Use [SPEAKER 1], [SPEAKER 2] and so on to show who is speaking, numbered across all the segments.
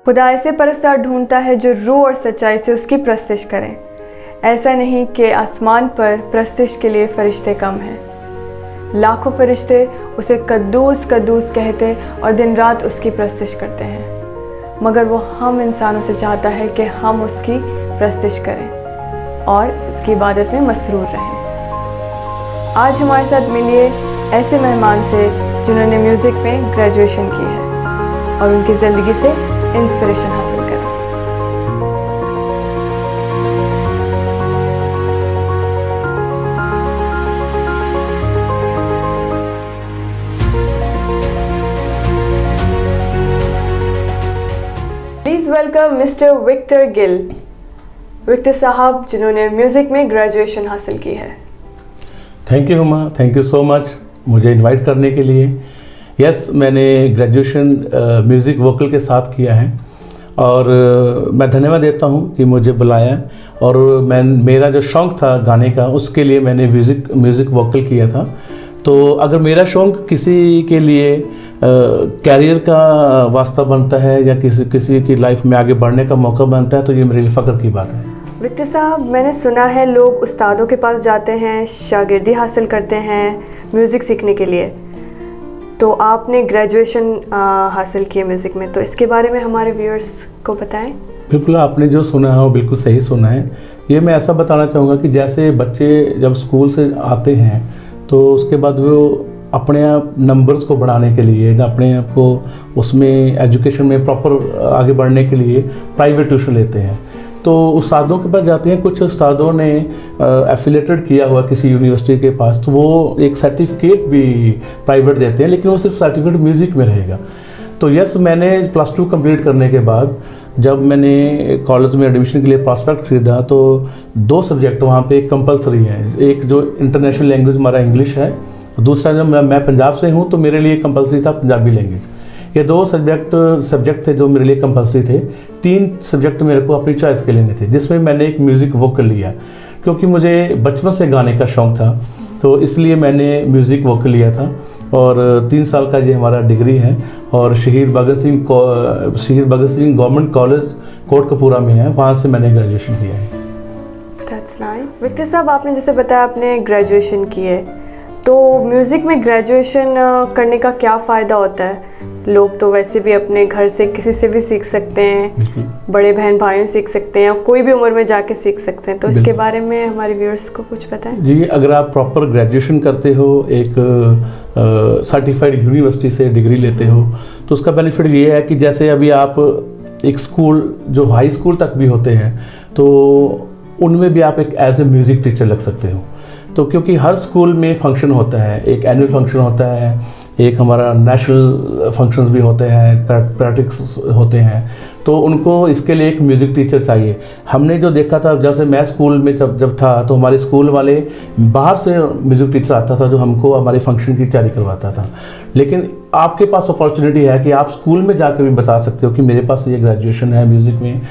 [SPEAKER 1] खुदा ऐसे परस्तार ढूंढता है जो रूह और सच्चाई से उसकी प्रस्तिश करें। ऐसा नहीं कि आसमान पर प्रस्तिश के लिए फरिश्ते कम हैं। लाखों फरिश्ते उसे कद्दूस कद्दूस कहते और दिन रात उसकी प्रस्तिश करते हैं, मगर वो हम इंसानों से चाहता है कि हम उसकी प्रस्तिश करें और उसकी इबादत में मसरूर रहें। आज हमारे साथ मिलिए ऐसे मेहमान से जिन्होंने म्यूज़िक में ग्रेजुएशन की है और उनकी ज़िंदगी से इंस्पिरेशन हासिल करें। Please welcome mister Victor Gill. Victor साहब जिन्होंने म्यूज़िक में ग्रेजुएशन हासिल की है।
[SPEAKER 2] Thank you Huma, thank you so much मुझे इनवाइट करने के लिए। यस, मैंने ग्रेजुएशन म्यूज़िक वोकल के साथ किया है और मैं धन्यवाद देता हूँ कि मुझे बुलाया। और मेरा जो शौक़ था गाने का, उसके लिए मैंने म्यूज़िक वोकल किया था। तो अगर मेरा शौक़ किसी के लिए कैरियर का वास्ता बनता है या किसी की लाइफ में आगे बढ़ने का मौका बनता है, तो ये मेरे लिए फ़ख्र की बात है।
[SPEAKER 1] विक्टर साहब, मैंने सुना है लोग उस्तादों के पास जाते हैं, शागिर्दी हासिल करते हैं म्यूज़िक सीखने के लिए, तो आपने ग्रेजुएशन हासिल की है म्यूज़िक में, तो इसके बारे में हमारे व्यूअर्स को बताएं।
[SPEAKER 2] बिल्कुल, आपने जो सुना है वो बिल्कुल सही सुना है। ये मैं ऐसा बताना चाहूँगा कि जैसे बच्चे जब स्कूल से आते हैं तो उसके बाद वो अपने आप नंबर्स को बढ़ाने के लिए या अपने आप को उसमें एजुकेशन में प्रॉपर आगे बढ़ने के लिए प्राइवेट ट्यूशन लेते हैं। तो उस्तादों के पास जाते हैं। कुछ उस्तादों ने एफिलेटेड किया हुआ किसी यूनिवर्सिटी के पास, तो वो एक सर्टिफिकेट भी प्राइवेट देते हैं, लेकिन वो सिर्फ सर्टिफिकेट म्यूज़िक में रहेगा। तो यस, मैंने +2 कंप्लीट करने के बाद जब मैंने कॉलेज में एडमिशन के लिए प्रॉस्पेक्ट खरीदा तो 2 सब्जेक्ट वहाँ पे कंपलसरी हैं। एक जो इंटरनेशनल लैंग्वेज हमारा इंग्लिश है, दूसरा जब मैं पंजाब से हूँ तो मेरे लिए कंपलसरी था पंजाबी लैंग्वेज। ये 2 सब्जेक्ट थे जो मेरे लिए कंपलसरी थे। 3 सब्जेक्ट मेरे को अपनी चॉइस के लेने थे, जिसमें मैंने एक म्यूज़िक वोकल लिया क्योंकि मुझे बचपन से गाने का शौक़ था, तो इसलिए मैंने म्यूज़िक वोकल लिया था। और 3 साल का ये हमारा डिग्री है और शहीद भगत सिंह गवर्नमेंट कॉलेज कोटकपूरा में है, वहाँ से मैंने ग्रेजुएशन किया है।
[SPEAKER 1] That's nice. विक्टर साहब, आपने जैसे बताया आपने ग्रेजुएशन की है, तो म्यूज़िक में ग्रेजुएशन करने का क्या फ़ायदा होता है? लोग तो वैसे भी अपने घर से किसी से भी सीख सकते हैं, बड़े बहन भाइयों सीख सकते हैं, कोई भी उम्र में जाके सीख सकते हैं, तो इसके बारे में हमारे व्यूअर्स को कुछ बताएं।
[SPEAKER 2] जी, अगर आप प्रॉपर ग्रेजुएशन करते हो, एक सर्टिफाइड यूनिवर्सिटी से डिग्री लेते हो, तो उसका बेनिफिट ये है कि जैसे अभी आप एक स्कूल जो हाई स्कूल तक भी होते हैं, तो उनमें भी आप एक एज ए म्यूज़िक टीचर लग सकते हो। तो क्योंकि हर स्कूल में फंक्शन होता है, एक एनुअल फंक्शन होता है, एक हमारा नेशनल फंक्शंस भी होते हैं, प्रैक्टिस होते हैं, तो उनको इसके लिए एक म्यूज़िक टीचर चाहिए। हमने जो देखा था, जैसे मैं स्कूल में जब था तो हमारे स्कूल वाले बाहर से म्यूज़िक टीचर आता था जो हमको हमारे फंक्शन की तैयारी करवाता था। लेकिन आपके पास अपॉर्चुनिटी है कि आप स्कूल में जाकर भी बता सकते हो कि मेरे पास ये ग्रेजुएशन है म्यूज़िक में।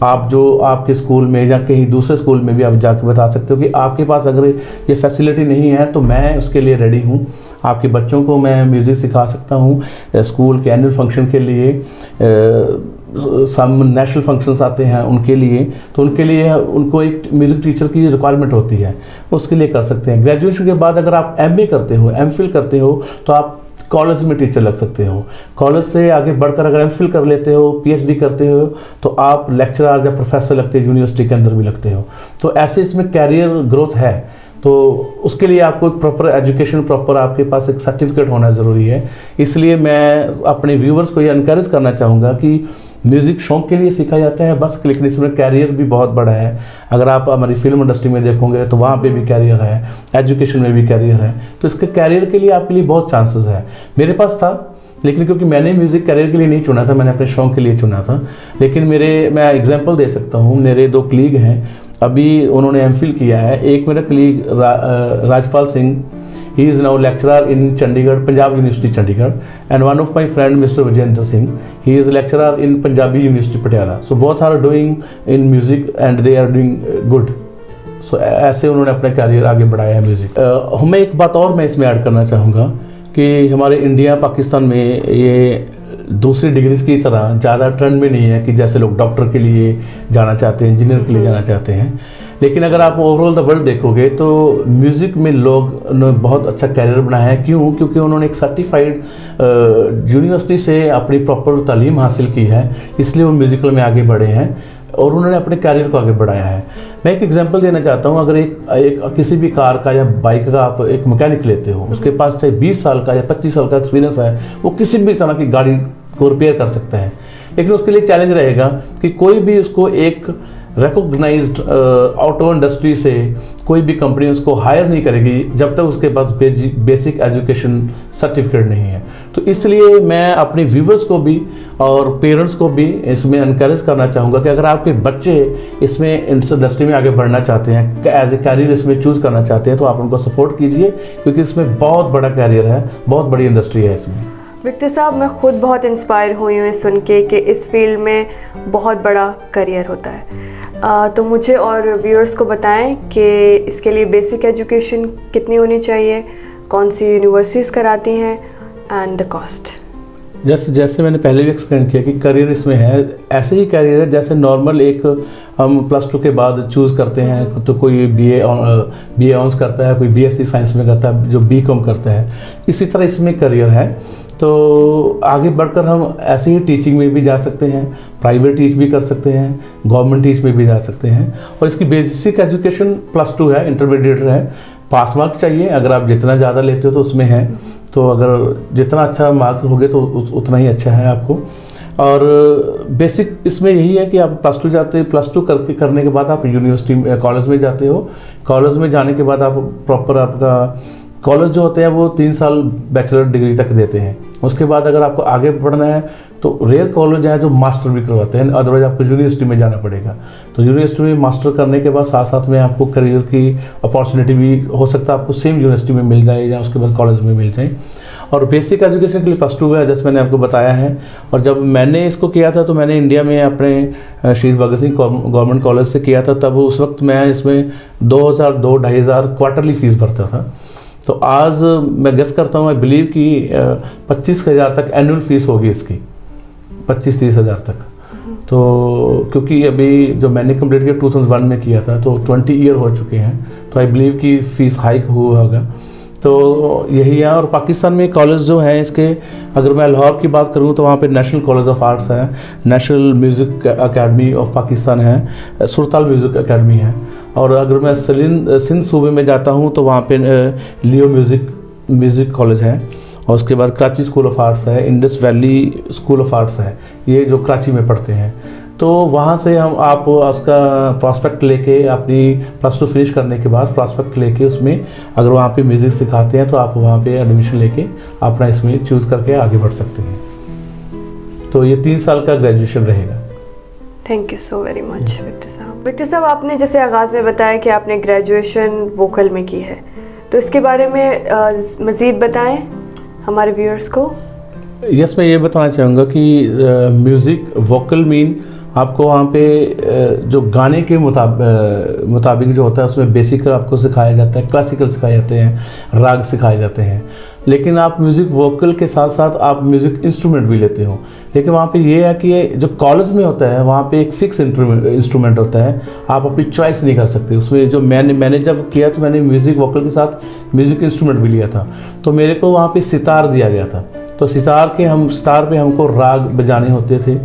[SPEAKER 2] आप जो आपके स्कूल में या कहीं दूसरे स्कूल में भी आप जाके बता सकते हो कि आपके पास अगर ये फैसिलिटी नहीं है तो मैं उसके लिए रेडी हूँ। आपके बच्चों को मैं म्यूज़िक सिखा सकता हूँ। स्कूल के एनुअल फंक्शन के लिए सम नेशनल फंक्शंस आते हैं उनके लिए, तो उनके लिए उनको एक म्यूज़िक टीचर की रिक्वायरमेंट होती है, उसके लिए कर सकते हैं। ग्रेजुएशन के बाद अगर आप MA करते हो, MPhil करते हो, तो आप कॉलेज में टीचर लग सकते हो। कॉलेज से आगे बढ़कर अगर MPhil कर लेते हो, PhD करते हो, तो आप लेक्चरर या प्रोफेसर लगते हो, यूनिवर्सिटी के अंदर भी लगते हो। तो ऐसे इसमें कैरियर ग्रोथ है। तो उसके लिए आपको एक प्रॉपर एजुकेशन, प्रॉपर आपके पास एक सर्टिफिकेट होना ज़रूरी है। इसलिए मैं अपने व्यूवर्स को ये इनकरेज करना चाहूँगा कि म्यूज़िक शौक़ के लिए सीखा जाता है बस, लेकिन इसमें कैरियर भी बहुत बड़ा है। अगर आप हमारी फिल्म इंडस्ट्री में देखोगे तो वहाँ पे भी कैरियर है, एजुकेशन में भी कैरियर है। तो इसके कैरियर के लिए आपके लिए बहुत चांसेस है। मेरे पास था, लेकिन क्योंकि मैंने म्यूज़िक कैरियर के लिए नहीं चुना था, मैंने अपने शौक़ के लिए चुना था। लेकिन मैं एग्जाम्पल दे सकता हूँ। मेरे 2 कलीग हैं, अभी उन्होंने MPhil किया है। एक मेरा colleague Rajpal Singh, he is now lecturer in Chandigarh, Punjab University Chandigarh, and one of my friend Mr. Vijayendra Singh, he is lecturer in Punjabi University Patiala. So both are doing in music and they are doing good. So ऐसे उन्होंने अपना career आगे बढ़ाया है music. हमें एक बात और मैं इसमें ऐड करना चाहूँगा कि हमारे इंडिया पाकिस्तान में ये दूसरी डिग्रीज की तरह ज़्यादा ट्रेंड में नहीं है कि जैसे लोग डॉक्टर के लिए जाना चाहते हैं, इंजीनियर के लिए जाना चाहते हैं। लेकिन अगर आप ओवरऑल द वर्ल्ड देखोगे तो म्यूज़िक में लोग ने बहुत अच्छा कैरियर बनाया है। क्यों? क्योंकि उन्होंने एक सर्टिफाइड यूनिवर्सिटी से अपनी प्रॉपर तालीम हासिल की है, इसलिए वो म्यूज़िकल में आगे बढ़े हैं और उन्होंने अपने कैरियर को आगे बढ़ाया है। मैं एक एग्जांपल देना चाहता हूँ। अगर एक किसी भी कार का या बाइक का आप एक मैकेनिक लेते हो, उसके पास चाहे 20 साल का या 25 साल का एक्सपीरियंस है, वो किसी भी तरह की गाड़ी को रिपेयर कर सकता है। लेकिन उसके लिए चैलेंज रहेगा कि कोई भी उसको एक रिकॉग्नाइज्ड ऑटो इंडस्ट्री से कोई भी कंपनी उसको हायर नहीं करेगी जब तक उसके पास बेसिक एजुकेशन सर्टिफिकेट नहीं है। तो इसलिए मैं अपने व्यूवर्स को भी और पेरेंट्स को भी इसमें इनकरेज करना चाहूँगा कि अगर आपके बच्चे इसमें इंडस्ट्री में आगे बढ़ना चाहते हैं, एज ए कैरियर इसमें चूज़ करना चाहते हैं, तो आप उनको सपोर्ट कीजिए, क्योंकि इसमें बहुत बड़ा कैरियर है, बहुत बड़ी इंडस्ट्री है इसमें।
[SPEAKER 1] विक्टर साहब, मैं खुद बहुत इंस्पायर हुई हूँ सुन के कि इस फील्ड में बहुत बड़ा करियर होता है। तो मुझे और व्यूअर्स को बताएं कि इसके लिए बेसिक एजुकेशन कितनी होनी चाहिए, कौन सी यूनिवर्सिटीज़ कराती हैं एंड द कॉस्ट।
[SPEAKER 2] जैसे मैंने पहले भी एक्सप्लेन किया कि करियर इसमें है, ऐसे ही करियर है जैसे नॉर्मल एक हम +2 के बाद चूज़ करते हैं, तो कोई BA ऑनर्स करता है, कोई BSc साइंस में करता है, जो BCom करता है, इसी तरह इसमें करियर है। तो आगे बढ़कर हम ऐसे ही टीचिंग में भी जा सकते हैं, प्राइवेट टीच भी कर सकते हैं, गवर्नमेंट टीच में भी जा सकते हैं। और इसकी बेसिक एजुकेशन +2 है, इंटरमीडिएट है, पास मार्क चाहिए। अगर आप जितना ज़्यादा लेते हो तो उसमें है, तो अगर जितना अच्छा मार्क होगे तो उतना ही अच्छा है आपको। और बेसिक इसमें यही है कि आप +2 जाते हैं, +2 करने के बाद आप यूनिवर्सिटी कॉलेज में जाते हो। कॉलेज में जाने के बाद आप प्रॉपर आपका कॉलेज जो होते हैं वो 3 साल बैचलर डिग्री तक देते हैं। उसके बाद अगर आपको आगे बढ़ना है तो रेयर कॉलेज हैं जो मास्टर भी करवाते हैं, अदरवाइज आपको यूनिवर्सिटी में जाना पड़ेगा। तो यूनिवर्सिटी में मास्टर करने के बाद साथ साथ में आपको करियर की अपॉर्चुनिटी भी हो सकता है आपको सेम यूनिवर्सिटी में मिल जाए या उसके बाद कॉलेज में मिल जाए। और बेसिक एजुकेशन के लिए +2 है, जैसे मैंने आपको बताया है। और जब मैंने इसको किया था तो मैंने इंडिया में अपने शहीद भगत सिंह गवर्नमेंट कॉलेज से किया था। तब उस वक्त मैं इसमें 2,000-2,500 क्वार्टरली फ़ीस भरता था। तो आज मैं गेस करता हूँ, आई बिलीव कि 25,000 तक एनुअल फीस होगी इसकी, 25-30 हज़ार तक। तो क्योंकि अभी जो मैंने कंप्लीट किया 2001 में किया था, तो 20 ईयर हो चुके हैं, तो आई बिलीव कि फ़ीस हाइक हुआ होगा। तो यही है। और पाकिस्तान में कॉलेज जो हैं इसके, अगर मैं लाहौर की बात करूँ तो वहाँ पे नेशनल कॉलेज ऑफ आर्ट्स है, national music academy of Pakistan है, सुरताल म्यूज़िक एकेडमी है। और अगर मैं सिंध सूबे में जाता हूँ तो वहाँ पे लियो म्यूज़िक कॉलेज है। और उसके बाद कराची स्कूल ऑफ आर्ट्स है, Indus valley school of arts है, ये जो कराची में पढ़ते हैं। तो वहाँ से आप उसका प्रॉस्पेक्ट लेके अपनी +2 फिनिश करने के बाद प्रॉस्पेक्ट लेके उसमें अगर वहाँ पे म्यूज़िक सिखाते हैं तो आप वहाँ पे एडमिशन लेके अपना इसमें चूज़ करके आगे बढ़ सकते हैं। तो ये 3 साल का ग्रेजुएशन रहेगा।
[SPEAKER 1] Thank you so very much Victor साहब। विक्टर साहब, आपने जैसे आगाज़ में बताया कि आपने ग्रेजुएशन वोकल में की है, तो इसके बारे में मज़ीद बताएं हमारे व्यूअर्स को।
[SPEAKER 2] यस, मैं ये बताना चाहूँगा कि म्यूज़िक वोकल मीन आपको वहाँ पे जो गाने के मुताबिक जो होता है उसमें बेसिक आपको सिखाया जाता है, क्लासिकल सिखाए जाते हैं, राग सिखाए जाते हैं। लेकिन आप म्यूज़िक वोकल के साथ साथ आप म्यूज़िक इंस्ट्रूमेंट भी लेते हो। लेकिन वहाँ पे ये है कि जो कॉलेज में होता है वहाँ पे एक फ़िक्स इंस्ट्रूमेंट होता है, आप अपनी चॉइस नहीं कर सकते उसमें। जो मैंने जब किया तो मैंने म्यूज़िक वोकल के साथ म्यूज़िक इंस्ट्रूमेंट भी लिया था, तो मेरे को वहाँ पे सितार दिया गया था। तो सितार पे हमको राग बजाने होते थे,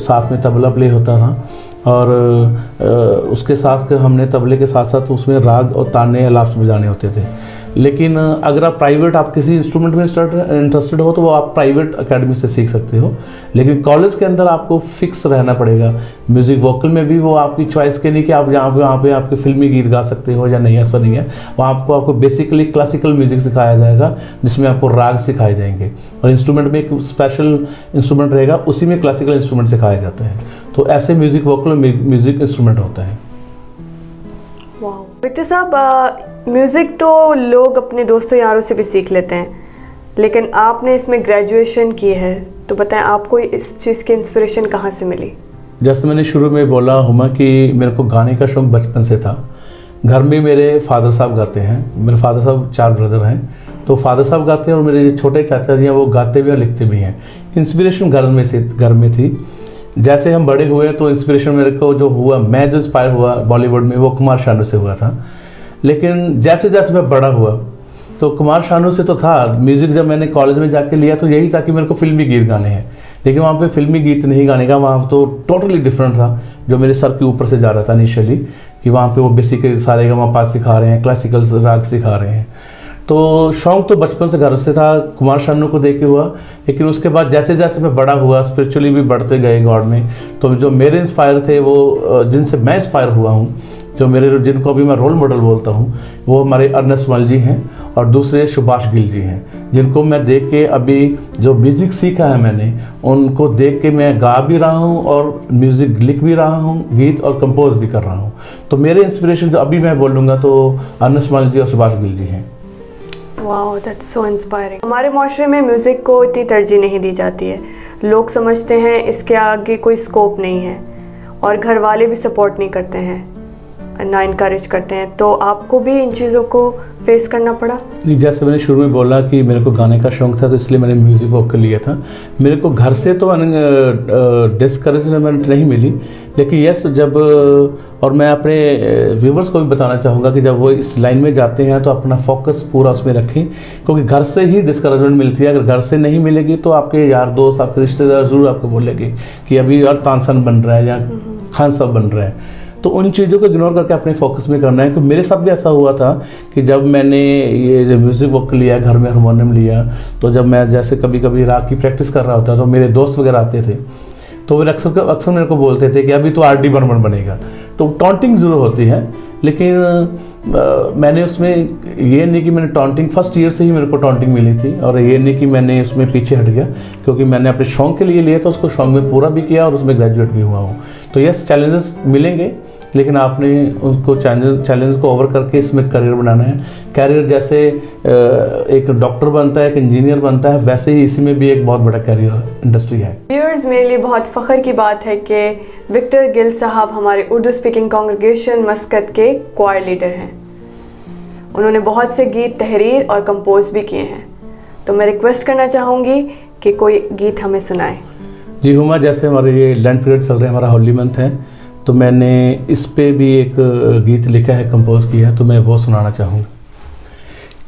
[SPEAKER 2] साथ में तबला प्ले होता था। और उसके साथ हमने तबले के साथ साथ उसमें राग और ताने अलाप्स बजाने होते थे। लेकिन अगर आप प्राइवेट आप किसी इंस्ट्रूमेंट में इंटरेस्टेड हो तो वो आप प्राइवेट एकेडमी से सीख सकते हो। लेकिन कॉलेज के अंदर आपको फिक्स रहना पड़ेगा। म्यूज़िक वोकल में भी वो आपकी चॉइस के नहीं कि आप वहाँ पे आपके फिल्मी गीत गा सकते हो या नहीं, ऐसा नहीं है। वहाँ आपको बेसिकली क्लासिकल म्यूज़िक सिखाया जाएगा, जिसमें आपको राग सिखाए जाएंगे। और इंस्ट्रूमेंट में एक स्पेशल इंस्ट्रूमेंट रहेगा, उसी में क्लासिकल इंस्ट्रूमेंट सिखाया जाता है। तो ऐसे म्यूज़िक वोकल म्यूज़िक इंस्ट्रूमेंट होता है।
[SPEAKER 1] विक्टर साहब, म्यूज़िक तो लोग अपने दोस्तों यारों से भी सीख लेते हैं, लेकिन आपने इसमें ग्रेजुएशन की है, तो बताएं आपको इस चीज़ की इंस्पिरेशन कहाँ से मिली?
[SPEAKER 2] जैसे मैंने शुरू में बोला हुमा कि मेरे को गाने का शौक़ बचपन से था। घर में मेरे फादर साहब गाते हैं, मेरे फादर साहब 4 ब्रदर हैं तो फादर साहब गाते हैं और मेरे जो छोटे चाचा जी हैं वो गाते भी और लिखते भी हैं। इंस्पिरेशन घर में थी। जैसे हम बड़े हुए तो इंस्पिरेशन मेरे को जो हुआ, मैं जो इंस्पायर हुआ बॉलीवुड में, वो कुमार शानू से हुआ था। लेकिन जैसे जैसे मैं बड़ा हुआ तो कुमार शानू से तो था, म्यूज़िक जब मैंने कॉलेज में जाके लिया तो यही था कि मेरे को फिल्मी गीत गाने हैं, लेकिन वहाँ पे फिल्मी गीत नहीं गाने का, वहाँ तो टोटली डिफरेंट था जो मेरे सर के ऊपर से जा रहा था इनिशियली, कि वहाँ पे वो बेसिक सारे गा सिखा रहे हैं, क्लासिकल राग सिखा रहे हैं। तो शौक़ तो बचपन से घर से था, कुमार शानू को देख के हुआ। लेकिन उसके बाद जैसे जैसे मैं बड़ा हुआ, स्पिरिचुअली भी बढ़ते गए गॉड में, तो जो मेरे इंस्पायर थे, वो जिनसे मैं इंस्पायर हुआ हूँ, जो मेरे जिनको अभी मैं रोल मॉडल बोलता हूँ, वो हमारे अर्नेस्ट मल जी हैं और दूसरे सुभाष गिल जी हैं, जिनको मैं देख के अभी जो म्यूज़िक सीखा है मैंने, उनको देख के मैं गा भी रहा हूँ और म्यूज़िक लिख भी रहा हूँ, गीत और कंपोज भी कर रहा हूँ। तो मेरे इंस्पिरेशन जो अभी मैं बोलूँगा तो अर्नेस्ट मल जी और सुभाष गिल जी हैं।
[SPEAKER 1] Wow, that's so inspiring. हमारे माशरे में म्यूज़िक को इतनी तरजीह नहीं दी जाती है। लोग समझते हैं इसके आगे कोई स्कोप नहीं है और घर वाले भी सपोर्ट नहीं करते हैं, ना इनकरेज करते हैं। तो आपको भी इन चीज़ों को फेस करना पड़ा?
[SPEAKER 2] नहीं, जैसे मैंने शुरू में बोला कि मेरे को गाने का शौक़ था, तो इसलिए मैंने म्यूज़िक वोकल लिया था। मेरे को घर से तो डिस्करेजमेंट नहीं मिली, लेकिन यस जब, और मैं अपने व्यूवर्स को भी बताना चाहूँगा कि जब वो इस लाइन में जाते हैं तो अपना फोकस पूरा उसमें रखें, क्योंकि घर से ही डिस्करेजमेंट मिलती है। अगर घर से नहीं मिलेगी तो आपके यार दोस्त, आपके रिश्तेदार ज़रूर आपको बोलेंगे कि अभी यार तानसन बन रहा है या खान साहब बन रहा है। तो उन चीज़ों को इग्नोर करके अपने फोकस में करना है। क्योंकि मेरे साथ भी ऐसा हुआ था कि जब मैंने ये जो म्यूज़िक वोकल लिया, घर में हारमोनियम लिया, तो जब मैं जैसे कभी कभी राग की प्रैक्टिस कर रहा होता तो मेरे दोस्त वगैरह आते थे, तो वे अक्सर मेरे को बोलते थे कि अभी तो आर डी बर्मन बनेगा। तो टॉन्टिंग ज़रूर होती है, लेकिन मैंने उसमें ये नहीं कि मैंने टॉन्टिंग, फर्स्ट ईयर से ही मेरे को टॉन्टिंग मिली थी, और ये नहीं कि मैंने उसमें पीछे हट गया, क्योंकि मैंने अपने शौक़ के लिए लिया था, उसको शौक़ में पूरा भी किया और उसमें ग्रेजुएट भी हुआ हूँ। तो यस, चैलेंजेस मिलेंगे, लेकिन आपने उसको चैलेंज को ओवर करके इसमें करियर बनाना है। करियर जैसे एक डॉक्टर बनता है, एक इंजीनियर बनता है, वैसे ही इसी में भी एक बहुत बड़ा करियर इंडस्ट्री है।
[SPEAKER 1] व्यूअर्स, मेरे लिए बहुत फ़ख्र की बात है कि विक्टर गिल साहब हमारे उर्दू स्पीकिंग कांग्रेगेशन मस्कत के क्वायर लीडर हैं। उन्होंने बहुत से गीत तहरीर और कंपोज भी किए हैं। तो मैं रिक्वेस्ट करना चाहूँगी कि कोई गीत हमें सुनाएं।
[SPEAKER 2] जी हुमा, जैसे हमारे ये लैंड पीरियड चल रहे हैं, हमारा होली मंथ है, तो मैंने इस पे भी एक गीत लिखा है, कंपोज किया है, तो मैं वो सुनाना चाहूँगा।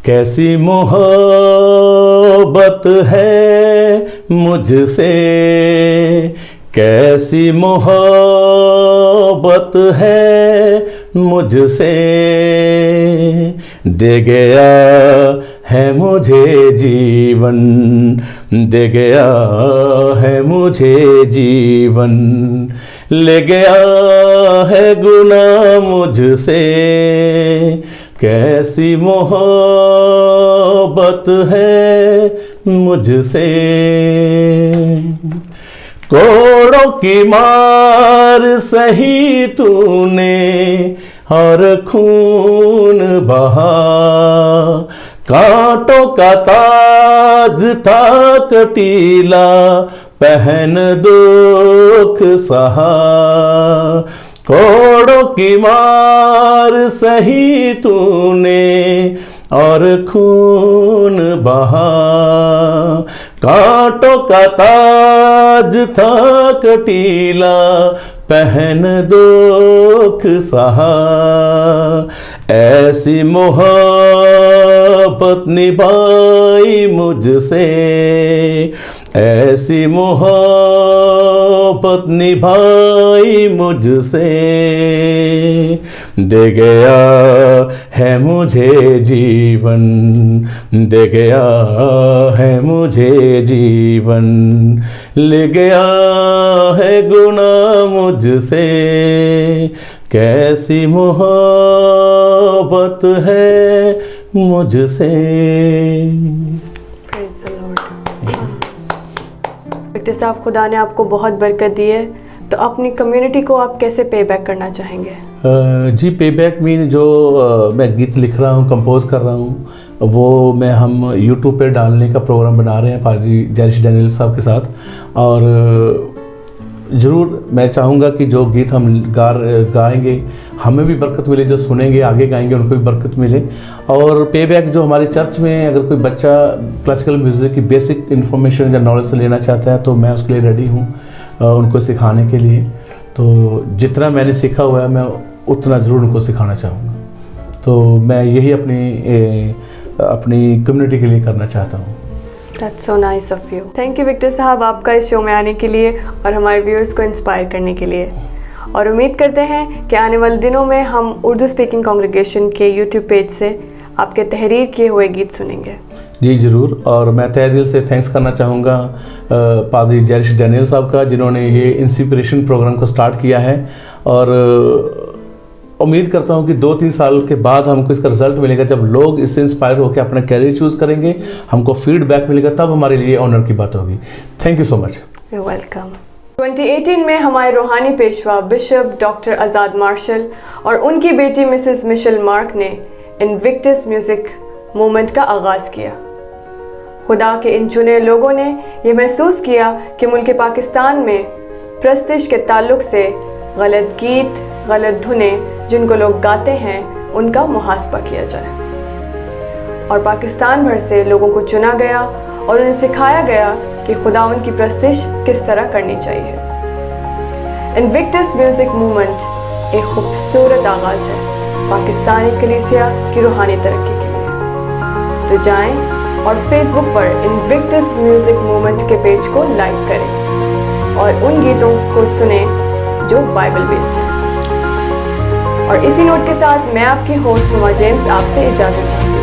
[SPEAKER 2] कैसी मोहब्बत है मुझसे, कैसी मोहब्बत है मुझसे, दे गया है मुझे जीवन, दे गया है मुझे जीवन, ले गया है गुनाह मुझसे, कैसी मोहब्बत है मुझसे। कोड़ों की मार सही तूने और खून बहा, कांटों का ताज था कटीला, पहन दुख सहा, कोड़ों की मार सही तूने और खून बहा, कांटों का ताज था कटीला, पहन दुख सहा, ऐसी मोहब्बत निभाई मुझसे, ऐसी मोहब्बत निभाई मुझसे, दे गया है मुझे जीवन, दे गया है मुझे जीवन, ले गया है गुनाह मुझसे, कैसी मोहब्बत है मुझसे।
[SPEAKER 1] विक्टर साहब, खुदा ने आपको बहुत बरकत दी है, तो अपनी कम्युनिटी को आप कैसे पे बैक करना चाहेंगे?
[SPEAKER 2] जी, पे बैक मीन जो मैं गीत लिख रहा हूँ, कंपोज कर रहा हूँ, वो हम यूट्यूब पे डालने का प्रोग्राम बना रहे हैं पाजी जैरिश डैनियल साहब के साथ, और ज़रूर मैं चाहूँगा कि जो गीत हम गाएंगे हमें भी बरकत मिले, जो सुनेंगे आगे गाएंगे उनको भी बरकत मिले। और पे बैक जो हमारे चर्च में अगर कोई बच्चा क्लासिकल म्यूज़िक की बेसिक इन्फॉर्मेशन या नॉलेज से लेना चाहता है तो मैं उसके लिए रेडी हूँ उनको सिखाने के लिए। तो जितना मैंने सीखा हुआ है मैं उतना ज़रूर उनको सिखाना चाहूँगा। तो मैं यही अपनी कम्युनिटी के लिए करना चाहता हूँ।
[SPEAKER 1] That's so nice of you. Thank you Victor साहब आपका इस शो में आने के लिए और हमारे व्यूअर्स को इंस्पायर करने के लिए। और उम्मीद करते हैं कि आने वाले दिनों में हम उर्दू स्पीकिंग कांग्रेगेशन के यूट्यूब पेज से आपके तहरीर किए हुए गीत सुनेंगे।
[SPEAKER 2] जी ज़रूर। और मैं तहे दिल से थैंक्स करना चाहूँगा पादरी जैरिश डैनियल साहब का, जिन्होंने ये इंस्पिरेशन प्रोग्राम को स्टार्ट किया है। और उम्मीद करता हूँ कि 2-3 साल के बाद हमको इसका रिजल्ट मिलेगा, जब लोग इससे इंस्पायर होकर अपना कैरियर चूज़ करेंगे, हमको फीडबैक मिलेगा, तब हमारे लिए ऑनर की बात होगी। Thank you so much.
[SPEAKER 1] You welcome. 2018 में हमारे रूहानी पेशवा बिशप डॉक्टर आज़ाद मार्शल और उनकी बेटी मिसेस मिशेल मार्क ने इनविक्टस म्यूज़िक मूवमेंट का आगाज़ किया। खुदा के इन चुने लोगों ने यह महसूस किया कि मुल्क पाकिस्तान में प्रस्तिश के ताल्लुक से गलत गीत, गलत धुनें जिनको लोग गाते हैं उनका मुहासबा किया जाए। और पाकिस्तान भर से लोगों को चुना गया और उन्हें सिखाया गया कि खुदावंद की प्रस्तिश किस तरह करनी चाहिए। इनविक्टस म्यूज़िक मूवमेंट एक खूबसूरत आगाज़ है पाकिस्तानी कलीसिया की रूहानी तरक्की के लिए। तो जाएं और फेसबुक पर इनविक्टस म्यूज़िक मूवमेंट के पेज को लाइक करें और उन गीतों को सुने जो बाइबल बेस्ड है। और इसी नोट के साथ मैं आपकी होस्ट नुमा जेम्स आपसे इजाज़त चाहती हूँ।